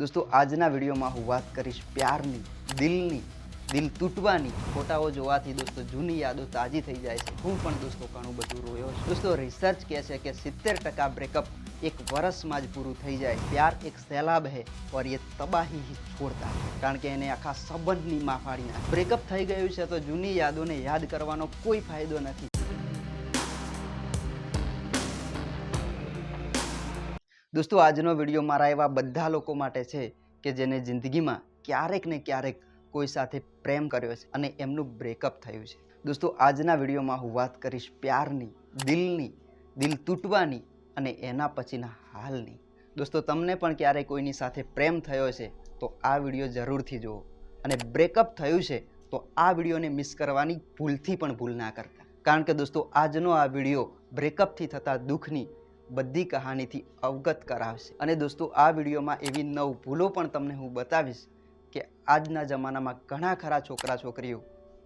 दोस्तों આજના વિડીયોમાં હું વાત કરીશ પ્યારની, દિલની, દિલ તૂટવાની, ફોટાઓ જોવાથી દોસ્તો જૂની યાદો તાજી થઈ જાય છે। હું પણ દોસ્તો ઘણું બધું રોયો છું। દોસ્તો રિસર્ચ કહે છે કે 70% બ્રેકઅપ એક વર્ષમાં જ પૂરું થઈ જાય। प्यार एक सैलाब है और ये तबाही ही छोड़ता है, કારણ કે એને આખા સંબંધની માં ફાડી નાખે। બ્રેકઅપ થઈ ગયું છે તો જૂની યાદોને યાદ કરવાનો કોઈ ફાયદો નથી। दोस्तों આજનો વિડીયો મારા એવા બધા લોકો માટે છે કે જેને જિંદગીમાં ક્યારેક ને ક્યારેક કોઈ સાથે પ્રેમ કર્યો છે અને એમનું બ્રેકઅપ થયું છે। દોસ્તો આજના વિડીયોમાં હું વાત કરીશ પ્યારની, દિલની, દિલ તૂટવાની અને એના પછીના હાલની। દોસ્તો તમને પણ ક્યારેક કોઈની સાથે પ્રેમ થયો છે તો આ વિડીયો જરૂરથી જુઓ અને બ્રેકઅપ થયું છે તો આ વિડીયોને મિસ કરવાની ભૂલથી પણ ભૂલ ના કરતા, કારણ કે દોસ્તો આજનો આ વિડીયો બ્રેકઅપથી થતા દુઃખની બધી કહાનીથી અવગત કરાવશે। અને દોસ્તો આ વિડીયોમાં એવી 9 ભૂલો પણ તમને હું બતાવીશ કે આજના જમાનામાં ઘણા ખરા છોકરા છોકરીઓ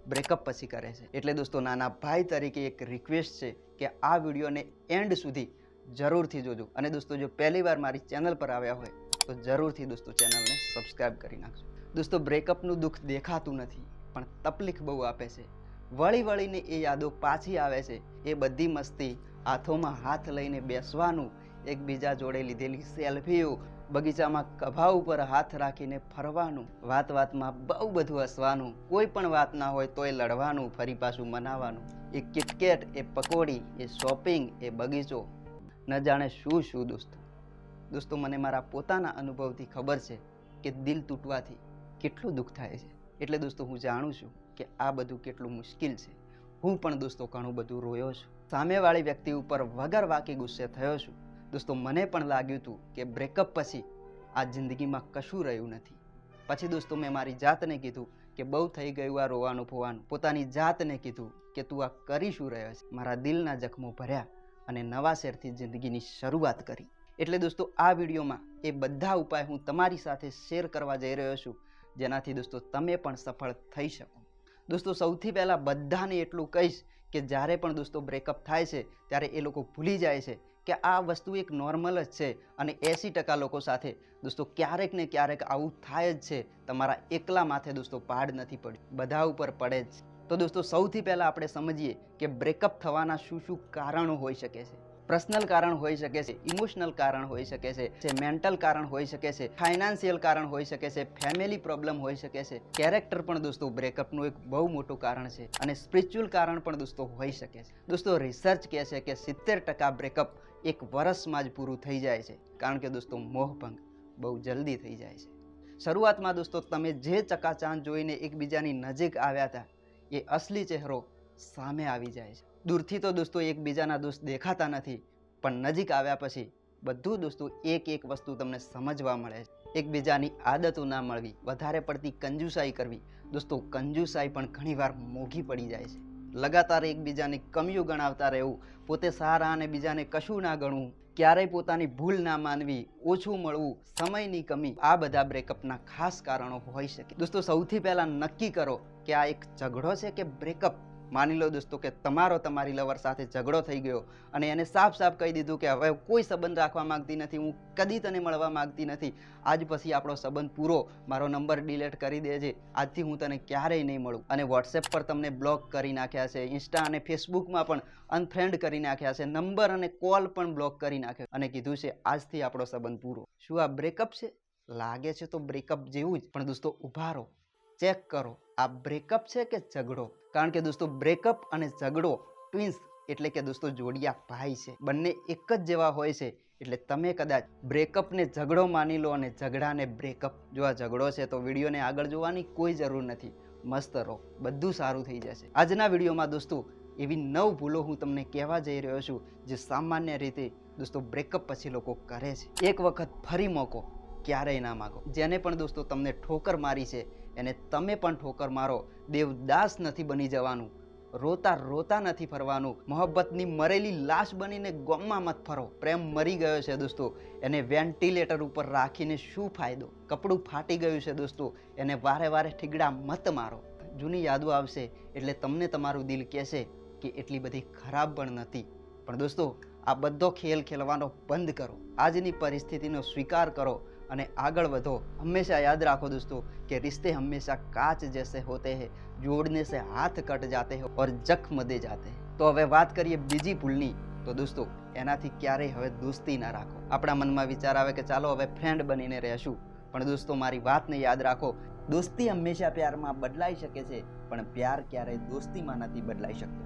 બ્રેકઅપ પછી કરે છે। એટલે દોસ્તો નાના ભાઈ તરીકે એક રિક્વેસ્ટ છે કે આ વિડીયોને એન્ડ સુધી જરૂરથી જોજો। અને દોસ્તો જો પહેલી વાર મારી ચેનલ પર આવ્યા હોય તો જરૂરથી દોસ્તો ચેનલને સબસ્ક્રાઇબ કરી નાખજો। દોસ્તો બ્રેકઅપનું દુઃખ દેખાતું નથી પણ તકલીફ બહુ આપે છે। વળી વળીને એ યાદો પાછી આવે છે। એ બધી મસ્તી, હાથોમાં હાથ લઈને બેસવાનું, એકબીજા જોડે લીધેલી સેલ્ફીઓ, બગીચામાં કભા ઉપર હાથ રાખીને ફરવાનું, વાત વાતમાં બહુ બધું હસવાનું, કોઈ પણ વાત ના હોય તોય લડવાનું, ફરી પાછું મનાવાનું, એ કિટકેટ, એ પકોડી, એ શોપિંગ, એ બગીચો, ન જાણે શું શું। દોસ્તો મને મારા પોતાના અનુભવથી ખબર છે કે દિલ તૂટવાથી કેટલું દુઃખ થાય છે। એટલે દોસ્તો હું જાણું છું કે આ બધું કેટલું મુશ્કેલ છે। હું પણ દોસ્તો ઘણું બધું રોયો છું, સામેવાળી વ્યક્તિ ઉપર વગર વાંકે ગુસ્સે થયો છું। દોસ્તો મને પણ લાગ્યું હતું કે બ્રેકઅપ પછી આ જિંદગીમાં કશું રહ્યું નથી। પછી દોસ્તો મેં મારી જાતને કીધું કે બહુ થઈ ગયું આ રોવાનું ફોવાનું। પોતાની જાતને કીધું કે તું આ કરી શું રહ્યો છે। મારા દિલના જખમો ભર્યા અને નવા શેરથી જિંદગીની શરૂઆત કરી। એટલે દોસ્તો આ વિડીયોમાં એ બધા ઉપાય હું તમારી સાથે શેર કરવા જઈ રહ્યો છું જેનાથી દોસ્તો તમે પણ સફળ થઈ શકો। દોસ્તો સૌથી પહેલાં બધાને એટલું કહીશ કે જ્યારે પણ દોસ્તો બ્રેકઅપ થાય છે ત્યારે એ લોકો ભૂલી જાય છે કે આ વસ્તુ એક નોર્મલ જ છે અને 80% લોકો સાથે દોસ્તો ક્યારેક ને ક્યારેક આવું થાય જ છે। તમારા એકલા માથે દોસ્તો પાડ નથી પડ્યું, બધા ઉપર પડે જ। તો દોસ્તો સૌથી પહેલાં આપણે સમજીએ કે બ્રેકઅપ થવાના શું શું કારણો હોઈ શકે છે। પર્સનલ કારણ હોઈ શકે છે, ઇમોશનલ કારણ હોઈ શકે છે, મેન્ટલ કારણ હોઈ શકે છે, ફાઇનાન્શિયલ કારણ હોઈ શકે છે, ફેમિલી પ્રોબ્લેમ હોઈ શકે છે, કેરેક્ટર પણ દોસ્તો બ્રેકઅપનું એક બહુ મોટું કારણ છે અને સ્પિરિચ્યુઅલ કારણ પણ દોસ્તો હોઈ શકે છે। દોસ્તો રિસર્ચ કહે છે કે 70% બ્રેકઅપ એક વર્ષમાં જ પૂરું થઈ જાય છે, કારણ કે દોસ્તો મોહભંગ બહુ જલ્દી થઈ જાય છે। શરૂઆતમાં દોસ્તો તમે જે ચકાચાંદ જોઈને એકબીજાની નજીક આવ્યા હતા એ અસલી ચહેરો સામે આવી જાય છે। દૂરથી તો દોસ્તો એકબીજાના દોસ્ત દેખાતા નથી પણ નજીક આવ્યા પછી બધું દોસ્તો એક એક વસ્તુ તમને સમજવા મળે છે। એકબીજાની આદતો ના મળવી, વધારે પડતી કંજુસાઈ કરવી, દોસ્તો કંજુસાઈ પણ ઘણીવાર મોંઘી પડી જાય છે। લગાતાર એકબીજાની કમીઓ ગણાવતા રહેવું, પોતે સારા અને બીજાને કશું ના ગણવું, ક્યારેય પોતાની ભૂલ ના માનવી, ઓછું મળવું, સમયની કમી, આ બધા બ્રેકઅપના ખાસ કારણો હોઈ શકે। દોસ્તો સૌથી પહેલાં નક્કી કરો કે આ એક ઝઘડો છે કે બ્રેકઅપ। માની લો દોસ્તો કે તમારો તમારી લવર સાથે ઝઘડો થઈ ગયો અને એને સાફ સાફ કહી દીધું કે હવે કોઈ સંબંધ રાખવા માંગતી નથી, હું કદી તને મળવા માંગતી નથી, આજ પછી આપણો સંબંધ પૂરો, મારો નંબર ડિલીટ કરી દેજે, આજથી હું તને ક્યારેય નહીં મળું। અને વોટ્સએપ પર તમને બ્લોક કરી નાખ્યા છે, ઇન્સ્ટા અને ફેસબુકમાં પણ અનફ્રેન્ડ કરી નાખ્યા છે, નંબર અને કોલ પણ બ્લોક કરી નાખ્યો અને કીધું છે આજથી આપણો સંબંધ પૂરો। શું આ બ્રેકઅપ છે? લાગે છે તો બ્રેકઅપ જેવું જ, પણ દોસ્તો ઊભા રહો, ચેક કરો આ બ્રેકઅપ છે કે ઝઘડો। કારણ કે દોસ્તો બ્રેકઅપ અને ઝઘડો ટ્વિન્સ એટલે કે દોસ્તો જોડિયા ભાઈ છે, બંને એક જ જેવા હોય છે। એટલે તમે કદાચ બ્રેકઅપને ઝઘડો માની લો અને ઝઘડાને બ્રેકઅપ। જો આ ઝઘડો છે તો વિડીયોને આગળ જોવાની કોઈ જરૂર નથી, મસ્ત રહો, બધું સારું થઈ જશે। આજના વિડીયોમાં દોસ્તો એવી 9 ભૂલો હું તમને કહેવા જઈ રહ્યો છું જે સામાન્ય રીતે દોસ્તો બ્રેકઅપ પછી લોકો કરે છે। એક વખત ફરી મોકો ક્યારેય ના માગો। જેને પણ દોસ્તો તમને ઠોકર મારી છે એને તમે પણ ઠોકર મારો। દેવદાસ નથી બની જવાનું, રોતા રોતા નથી ફરવાનું, મોહબ્બતની મરેલી લાશ બનીને ગમમાં મત ફરો। પ્રેમ મરી ગયો છે દોસ્તો, એને વેન્ટિલેટર ઉપર રાખીને શું ફાયદો। કપડું ફાટી ગયું છે દોસ્તો, એને વારે વારે ઠીગડા મત મારો। જૂની યાદો આવશે એટલે તમને તમારું દિલ કહેશે કે એટલી બધી ખરાબ પણ નથી, પણ દોસ્તો આ બધો ખેલ ખેલવાનો બંધ કરો, આજની પરિસ્થિતિનો સ્વીકાર કરો અને આગળ વધો। હંમેશા યાદ રાખો દોસ્તો કે रिश्ते हमेशा कांच जैसे होते हैं, जोड़ने से हाथ कट जाते हैं और जख्म दे जाते हैं। तो હવે વાત કરીએ બીજી ભૂલની। તો દોસ્તો એનાથી ક્યારેય હવે દોસ્તી ના રાખો। આપણા મનમાં વિચાર આવે કે ચાલો હવે ફ્રેન્ડ બનીને રહેશું, પણ દોસ્તો મારી વાતને યાદ રાખો, દોસ્તી હંમેશા પ્યારમાં બદલાઈ શકે છે, પણ પ્યાર ક્યારેય દોસ્તીમાં નથી બદલાઈ શકતો।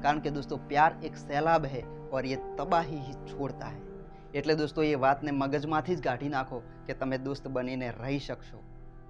કારણ કે દોસ્તો પ્યાર એક સैलाब है और ये तबाही ही छोड़ता है। એટલે દોસ્તો એ વાતને મગજમાંથી જ કાઢી નાખો કે તમે દોસ્ત બનીને રહી શકશો।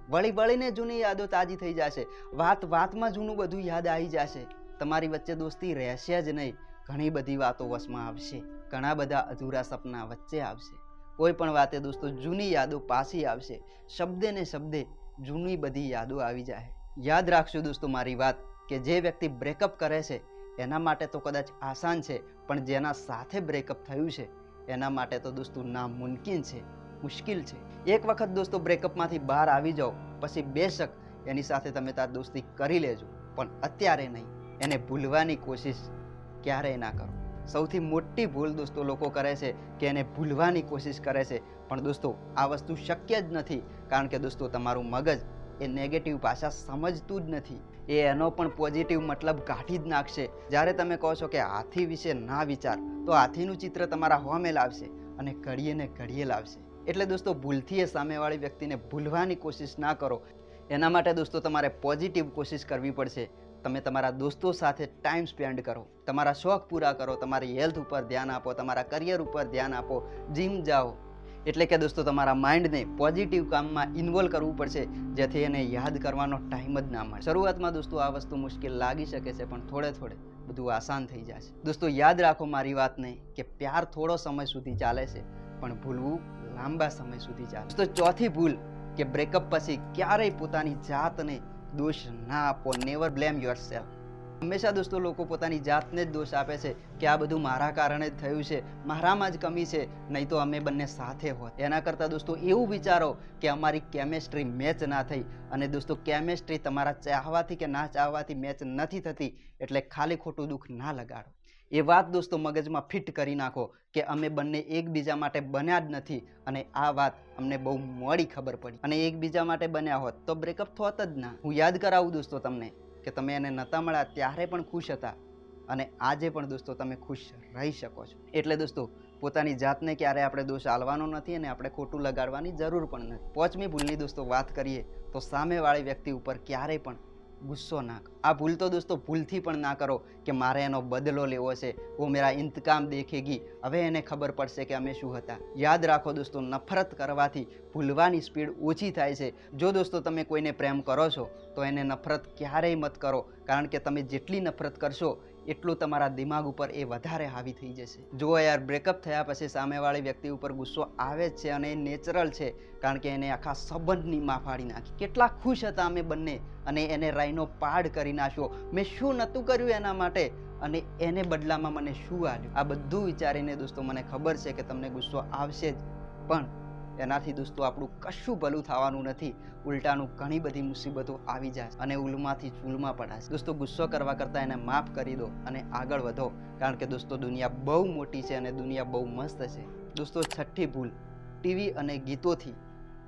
વળી વળીને જૂની યાદો તાજી થઈ જશે, વાત વાતમાં જૂનું બધું યાદ આવી જશે। તમારી વચ્ચે દોસ્તી રહેશે જ નહીં, ઘણી બધી વાતો વશમાં આવશે, ઘણા બધા અધૂરા સપના વચ્ચે આવશે। કોઈ પણ વાતે દોસ્તો જૂની યાદો પાછી આવશે, શબ્દે ને શબ્દે જૂની બધી યાદો આવી જાય। યાદ રાખજો દોસ્તો મારી વાત કે જે વ્યક્તિ બ્રેકઅપ કરે છે એના માટે તો કદાચ આસાન છે, પણ જેના સાથે બ્રેકઅપ થયું છે એના માટે તો દોસ્તો નામુમકિન છે, મુશ્કેલ છે। એક વખત દોસ્તો બ્રેકઅપમાંથી બહાર આવી જાઓ પછી બેશક એની સાથે તમે તાર દોસ્તી કરી લેજો, પણ અત્યારે નહીં। એને ભૂલવાની કોશિશ ક્યારેય ના કરો। સૌથી મોટી ભૂલ દોસ્તો લોકો કરે છે કે એને ભૂલવાની કોશિશ કરે છે, પણ દોસ્તો આ વસ્તુ શક્ય જ નથી। કારણ કે દોસ્તો તમારું મગજ એ નેગેટિવ ભાષા સમજતું જ નથી, એ એનો પણ પોઝિટિવ મતલબ કાઢી જ નાખશે। જ્યારે તમે કહો છો કે હાથી વિશે ના વિચાર, તો હાથીનું ચિત્ર તમારા હોમે લાવશે અને ઘડીએ ને ઘડીએ લાવશે। એટલે દોસ્તો ભૂલથી એ સામેવાળી વ્યક્તિને ભૂલવાની કોશિશ ના કરો। એના માટે દોસ્તો તમારે પોઝિટિવ કોશિશ કરવી પડશે। તમે તમારા દોસ્તો સાથે ટાઈમ સ્પેન્ડ કરો, તમારા શોખ પૂરા કરો, તમારી હેલ્થ ઉપર ધ્યાન આપો, તમારા કરિયર ઉપર ધ્યાન આપો, જીમ જાઓ। એટલે કે દોસ્તો તમારા માઇન્ડને પોઝિટિવ કામમાં ઇન્વોલ્વ કરવું પડશે, જેથી એને યાદ કરવાનો ટાઈમ જ ના મળે। શરૂઆતમાં દોસ્તો આ વસ્તુ મુશ્કેલ લાગી શકે છે, પણ થોડે થોડે બધું આસાન થઈ જશે। દોસ્તો યાદ રાખો મારી વાતને કે પ્યાર થોડો સમય સુધી ચાલે છે, પણ ભૂલવું લાંબા સમય સુધી ચાલે। દોસ્તો ચોથી ભૂલ કે બ્રેકઅપ પછી ક્યારેય પોતાની જાતને દોષ ના આપો। Never blame yourself. હંમેશા દોસ્તો લોકો પોતાની જાતને જ દોષ આપે છે કે આ બધું મારા કારણે જ થયું છે, મારામાં જ કમી છે, નહીં તો અમે બંને સાથે હોત। એના કરતાં દોસ્તો એવું વિચારો કે અમારી કેમેસ્ટ્રી મેચ ના થઈ, અને દોસ્તો કેમેસ્ટ્રી તમારા ચાહવાથી કે ના ચાહવાથી મેચ નથી થતી, એટલે ખાલી ખોટું દુઃખ ના લગાડો। એ વાત દોસ્તો મગજમાં ફિટ કરી નાખો કે અમે બંને એકબીજા માટે બન્યા જ નથી, અને આ વાત અમને બહુ મોડી ખબર પડી, અને એકબીજા માટે બન્યા હોત તો બ્રેકઅપ થોત જ ના। હું યાદ કરાવું દોસ્તો તમને કે તમે એને નહોતા મળ્યા ત્યારે પણ ખુશ હતા, અને આજે પણ દોસ્તો તમે ખુશ રહી શકો છો। એટલે દોસ્તો પોતાની જાતને ક્યારે આપણે દોષ આલવાનો નથી, અને આપણે ખોટું લગાડવાની જરૂર પણ નથી। પાંચમી ભૂલની દોસ્તો વાત કરીએ તો સામેવાળી વ્યક્તિ ઉપર ક્યારેય પણ ગુસ્સો ના કરો। આ ભૂલ તો દોસ્તો ભૂલથી પણ ના કરો કે મારે એનો બદલો લેવો છે, વો મેરા ઇંતકામ દેખેગી, હવે એને ખબર પડશે કે અમે શું હતા। યાદ રાખો દોસ્તો નફરત કરવાથી ભૂલવાની સ્પીડ ઓછી થાય છે। જો દોસ્તો તમે કોઈને પ્રેમ કરો છો તો એને નફરત ક્યારેય મત કરો, કારણ કે તમે જેટલી નફરત કરશો એટલું તમારા દિમાગ ઉપર એ વધારે હાવી થઈ જશે। જો યાર બ્રેકઅપ થયા પછી સામેવાળી વ્યક્તિ ઉપર ગુસ્સો આવે જ છે, અને એ નેચરલ છે, કારણ કે એને આખા સંબંધની માં ફાડી નાખી। કેટલા ખુશ હતા અમે બંને, અને એને રાઈનો પાડ કરી નાખ્યો, મેં શું નહોતું કર્યું એના માટે, અને એને બદલામાં મને શું આવ્યું। આ બધું વિચારીને દોસ્તો મને ખબર છે કે તમને ગુસ્સો આવશે જ, પણ એનાથી દોસ્તો આપણું કશું ભલું થવાનું નથી, ઉલટાનું ઘણી બધી મુસીબતો આવી જાય અને ઉલમાંથી ચૂલમાં પડાશે। દોસ્તો ગુસ્સો કરવા કરતાં એને માફ કરી દો અને આગળ વધો, કારણ કે દોસ્તો દુનિયા બહુ મોટી છે અને દુનિયા બહુ મસ્ત છે। દોસ્તો છઠ્ઠી ભૂલ, ટીવી અને ગીતોથી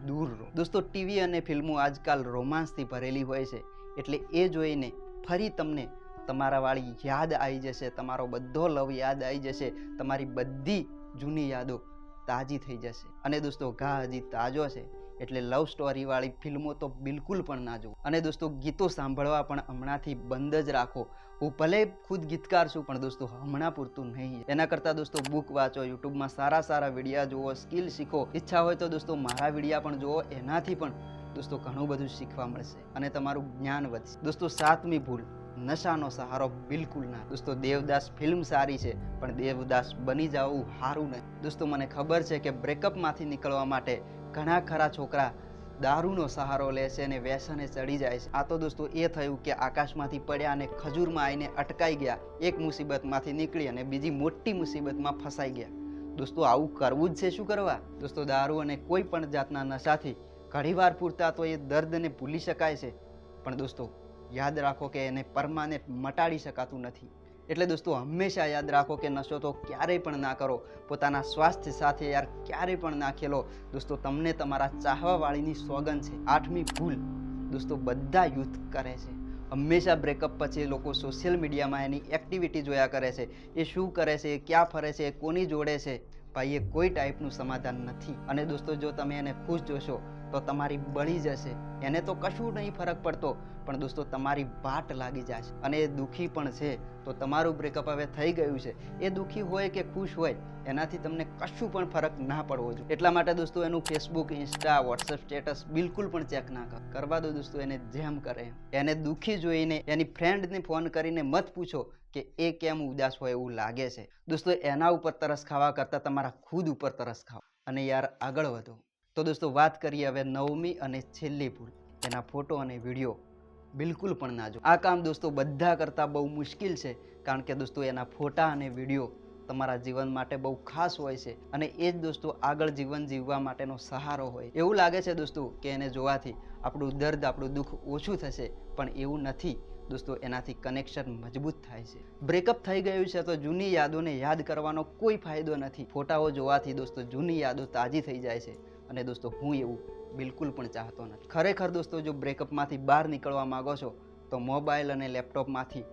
દૂર રહો। દોસ્તો ટીવી અને ફિલ્મો આજકાલ રોમાન્સથી ભરેલી હોય છે, એટલે એ જોઈને ફરી તમને તમારા વાળી યાદ આવી જશે, તમારો બધો લવ યાદ આવી જશે, તમારી બધી જૂની યાદો તાજી થઈ જશે। અને દોસ્તો ઘા હજી તાજો છે, એટલે લવ સ્ટોરી વાળી ફિલ્મો તો બિલકુલ પણ ના જુઓ, અને દોસ્તો ગીતો સાંભળવા પણ હમણાંથી બંધ જ રાખો। હું ભલે ખુદ ગીતકાર છું, પણ દોસ્તો હમણાં પૂરતું નહીં। એના કરતાં દોસ્તો બુક વાંચો, યુટ્યુબમાં સારા સારા વિડીયા જુઓ, સ્કિલ શીખો, ઈચ્છા હોય તો દોસ્તો મારા વિડીયા પણ જુઓ, એનાથી પણ દોસ્તો ઘણું બધું શીખવા મળશે અને તમારું જ્ઞાન વધશે। દોસ્તો સાતમી ભૂલ, નશાનો સહારો બિલકુલ ના। દોસ્તો દેવદાસ ફિલ્મ સારી છે, પણ દેવદાસ બની જવું સારું નહીં। દોસ્તો મને ખબર છે કે બ્રેકઅપમાંથી નીકળવા માટે ઘણા ખરા છોકરા દારૂનો સહારો લે છે અને વ્યસને ચડી જાય છે। આ તો દોસ્તો એ થયું કે આકાશમાંથી પડ્યા અને ખજૂરમાં આવીને અટકાઈ ગયા, એક મુસીબતમાંથી નીકળી અને બીજી મોટી મુસીબતમાં ફસાઈ ગયા। દોસ્તો આવું કરવું જ છે શું કરવા? દોસ્તો દારૂ અને કોઈ પણ જાતના નશાથી ઘણીવાર પૂરતા તો એ દર્દને ભૂલી શકાય છે, પણ દોસ્તો યાદ રાખો કે એને પરમાનેન્ટ મટાડી શકાતું નથી। એટલે દોસ્તો હંમેશા યાદ રાખો કે નશો તો ક્યારેય પણ ના કરો, પોતાના સ્વાસ્થ્ય સાથે યાર ક્યારેય પણ ના ખેલો. દોસ્તો તમને તમારા ચાહવાવાળીની સોગંદ છે. 8મી ભૂલ દોસ્તો બધા યુથ કરે છે. હંમેશા બ્રેકઅપ પછી લોકો સોશિયલ મીડિયામાં એની એક્ટિવિટી જોયા કરે છે, એ શું કરે છે, ક્યાં ફરે છે, કોની જોડે છે. ભાઈ એ કોઈ ટાઈપનું સમાધાન નથી. અને દોસ્તો જો તમે એને ખુશ જોશો તો તમારી બળી જશે. એને તો કશું નહીં ફરક પડતો, પણ દોસ્તો તમારી વાટ લાગી જાય છે અને એ દુઃખી પણ છે. તો તમારું બ્રેકઅપ હવે થઈ ગયું છે, એ દુઃખી હોય કે ખુશ હોય એનાથી તમને કશું પણ ફરક ના પડવો જોઈએ. એટલા માટે દોસ્તો એનું ફેસબુક, ઇન્સ્ટા, વોટ્સઅપ સ્ટેટસ બિલકુલ પણ ચેક ના કરો. કરવા દો દોસ્તો એને જેમ કરે. એને દુઃખી જોઈને એની ફ્રેન્ડને ફોન કરીને મત પૂછો કે એ કેમ ઉદાસ હોય એવું લાગે છે. દોસ્તો એના ઉપર તરસ ખાવા કરતાં તમારા ખુદ ઉપર તરસ ખાઓ અને યાર આગળ વધો. તો દોસ્તો વાત કરીએ હવે 9મી અને છેલ્લી ભૂલ, એના ફોટો અને વિડીયો બિલકુલ પણ ના જો. આ કામ દોસ્તો બધા કરતાં બહુ મુશ્કેલ છે, કારણ કે દોસ્તો એના ફોટા અને વિડીયો તમારા જીવન માટે બહુ ખાસ હોય છે અને એ જ દોસ્તો આગળ જીવન જીવવા માટેનો સહારો હોય. એવું લાગે છે દોસ્તો કે એને જોવાથી આપણું દર્દ, આપણું દુઃખ ઓછું થશે, પણ એવું નથી દોસ્તો. એનાથી કનેક્શન મજબૂત થાય છે. બ્રેકઅપ થઈ ગયું છે તો જૂની યાદોને યાદ કરવાનો કોઈ ફાયદો નથી. ફોટાઓ જોવાથી દોસ્તો જૂની યાદો તાજી થઈ જાય છે અને દોસ્તો હું એવું બિલકુલ પણ ચાહતો નથી. ખરેખર દોસ્તો જો બ્રેકઅપમાંથી બહાર નીકળવા માંગો છો તો મોબાઈલ અને લેપટોપમાંથી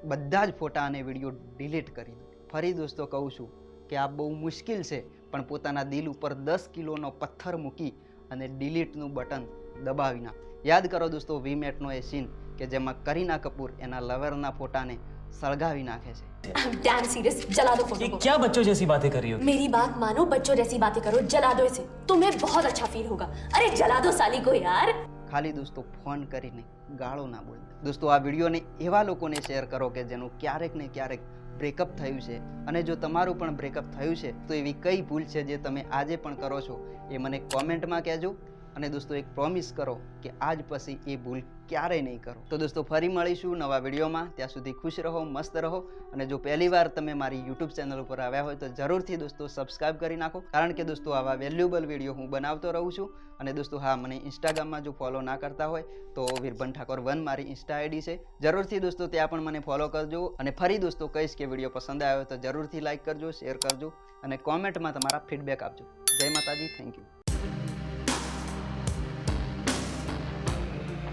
બધા જ ફોટા અને વિડીયો ડિલીટ કરી દો. ફરી દોસ્તો કહું છું કે આ બહુ મુશ્કેલ છે, પણ પોતાના દિલ ઉપર 10 કિલોનો પથ્થર મૂકી અને ડિલીટનું બટન દબાવી નાખો. યાદ કરો દોસ્તો વીમેટનો એ સીન કે જેમાં કરીના કપૂર એના લવરના ફોટાને સળગાવી નાખે છે. Damn serious, जला दो फोटो ये को। क्या बच्चों जैसी बातें कर रही हो? मेरी बात मानो, बच्चों जैसी बातें करो, जला दो इसे, तुम्हें बहुत अच्छा फील होगा। अरे जला दो साली को यार। ખાલી દોસ્તો ફોન કરીને ગાળો ના બોલ. દોસ્તો આ વિડીયોને એવા લોકોને શેર કરો કે જેનું ક્યારેક ને ક્યારેક બ્રેકઅપ થયું છે. અને જો તમારું પણ બ્રેકઅપ થયું છે તો એવી કઈ ભૂલ છે જે તમે આજે પણ કરો છો એ મને કોમેન્ટમાં કહેજો. અને દોસ્તો એક પ્રોમિસ કરો કે આજ પછી એ ભૂલ ક્યારેય નહીં કરો. તો દોસ્તો ફરી મળીશું નવા વિડીયોમાં. ત્યાં સુધી ખુશ રહો, મસ્ત રહો. અને જો પહેલી વાર તમે મારી યુટ્યુબ ચેનલ ઉપર આવ્યા હોય તો જરૂરથી દોસ્તો સબસ્ક્રાઇબ કરી નાખો, કારણ કે દોસ્તો આવા વેલ્યુએબલ વિડીયો હું બનાવતો રહું છું. અને દોસ્તો હા, મને ઇન્સ્ટાગ્રામમાં જો ફોલો ના કરતા હોય તો વિરભન ઠાકોર 1 મારી ઇન્સ્ટા આઈડી છે. જરૂરથી દોસ્તો ત્યાં પણ મને ફોલો કરજો. અને ફરી દોસ્તો કહીશ કે વિડીયો પસંદ આવ્યો તો જરૂરથી લાઇક કરજો, શેર કરજો અને કોમેન્ટમાં તમારા ફીડબેક આપજો. જય માતાજી, થેન્ક યુ.